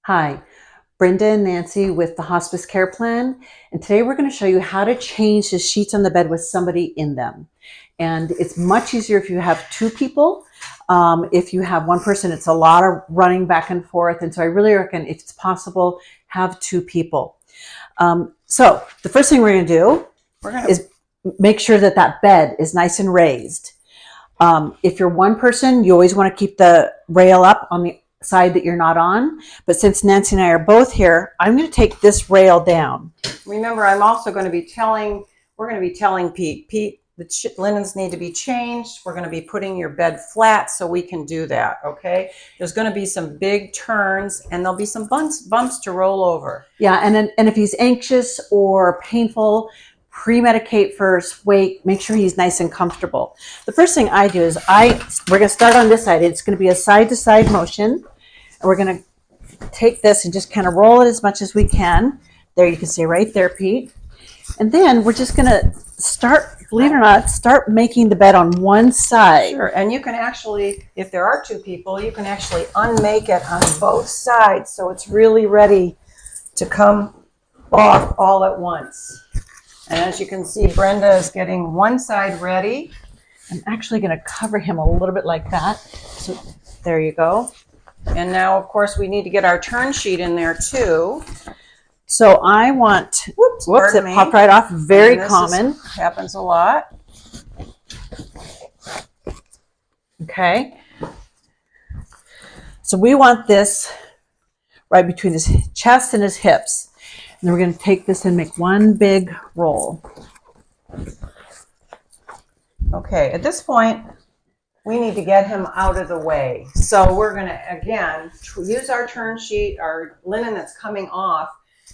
Hi, Brenda and Nancy with the Hospice Care Plan. And today we're going to show you how to change the sheets on the bed with somebody in them. And it's much easier if you have two people. If you have one person, it's a lot of running back and forth. And so I really reckon if it's possible, have two people. So the first thing we're going to do is make sure that that bed is nice and raised. If you're one person, you always want to keep the rail up on the side that you're not on. But since Nancy and I are both here, I'm going to take this rail down. Remember, I'm also going to be telling, we're going to be telling Pete, the linens need to be changed. We're going to be putting your bed flat so we can do that, okay? There's going to be some big turns and there'll be some bumps to roll over. Yeah, and if he's anxious or painful, pre-medicate first, wait, make sure he's nice and comfortable. The first thing I do is we're going to start on this side. It's going to be a side-to-side motion. And we're going to take this and just kind of roll it as much as we can. There, you can see right there, Pete. And then we're just going to start, believe it or not, start making the bed on one side. Sure, and you can actually, if there are two people, you can actually unmake it on both sides so it's really ready to come off all at once. And as you can see, Brenda is getting one side ready. I'm actually going to cover him a little bit like that. So there you go. And now, of course, we need to get our turn sheet in there too. So I want, whoops, it popped right off. Very common. Happens a lot. Okay. So we want this right between his chest and his hips. And then we're going to take this and make one big roll. Okay, at this point, we need to get him out of the way. So we're going to, again, use our turn sheet, our linen that's coming off.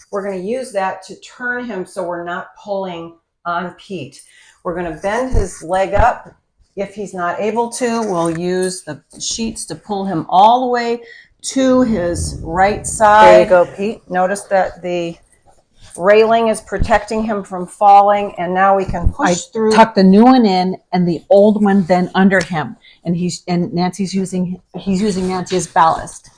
We're going to use that to turn him so we're not pulling on Pete. We're going to bend his leg up. If he's not able to, we'll use the sheets to pull him all the way to his right side. There you go, Pete. Notice that the railing is protecting him from falling, and now we can push through. Tuck the new one in and the old one then under him, and he's using Nancy as ballast.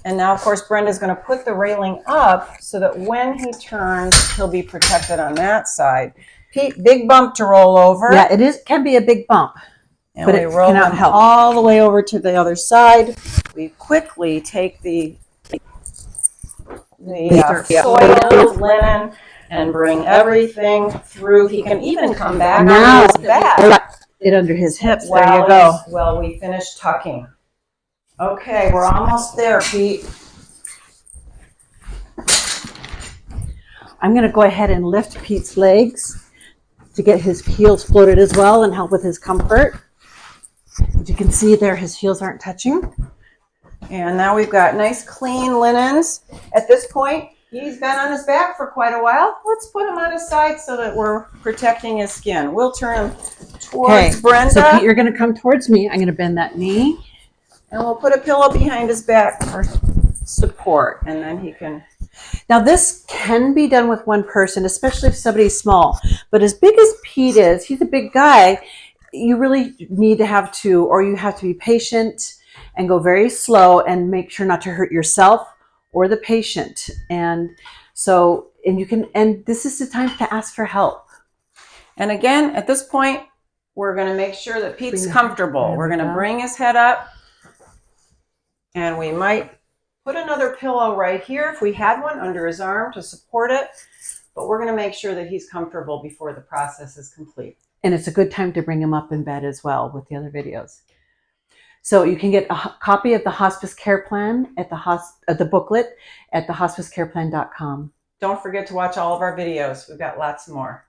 And now, of course, Brenda's going to put the railing up so that when he turns, he'll be protected on that side. Pete, big bump to roll over. Yeah, can be a big bump, and but we roll him all the way over to the other side. We quickly take the soiled linen and bring everything through. He can even come back on his back. It under his hips. There you go. Well, we finished tucking. Okay, we're almost there, Pete. I'm going to go ahead and lift Pete's legs to get his heels floated as well and help with his comfort. As you can see there, his heels aren't touching. And now we've got nice clean linens. At this point, he's been on his back for quite a while. Let's put him on his side so that we're protecting his skin. We'll turn him towards Brenda. So Pete, you're going to come towards me. I'm going to bend that knee. And we'll put a pillow behind his back for support. And then he can... Now this can be done with one person, especially if somebody's small. But as big as Pete is, he's a big guy, you really need to have two, or you have to be patient and go very slow and make sure not to hurt yourself or the patient. And so, and this is the time to ask for help. And again, at this point, we're going to make sure that Pete's comfortable. We're going to bring his head up, and we might put another pillow right here if we had one under his arm to support it. But we're going to make sure that he's comfortable before the process is complete. And it's a good time to bring him up in bed as well with the other videos. So you can get a copy of the Hospice Care Plan at the booklet at thehospicecareplan.com. Don't forget to watch all of our videos. We've got lots more.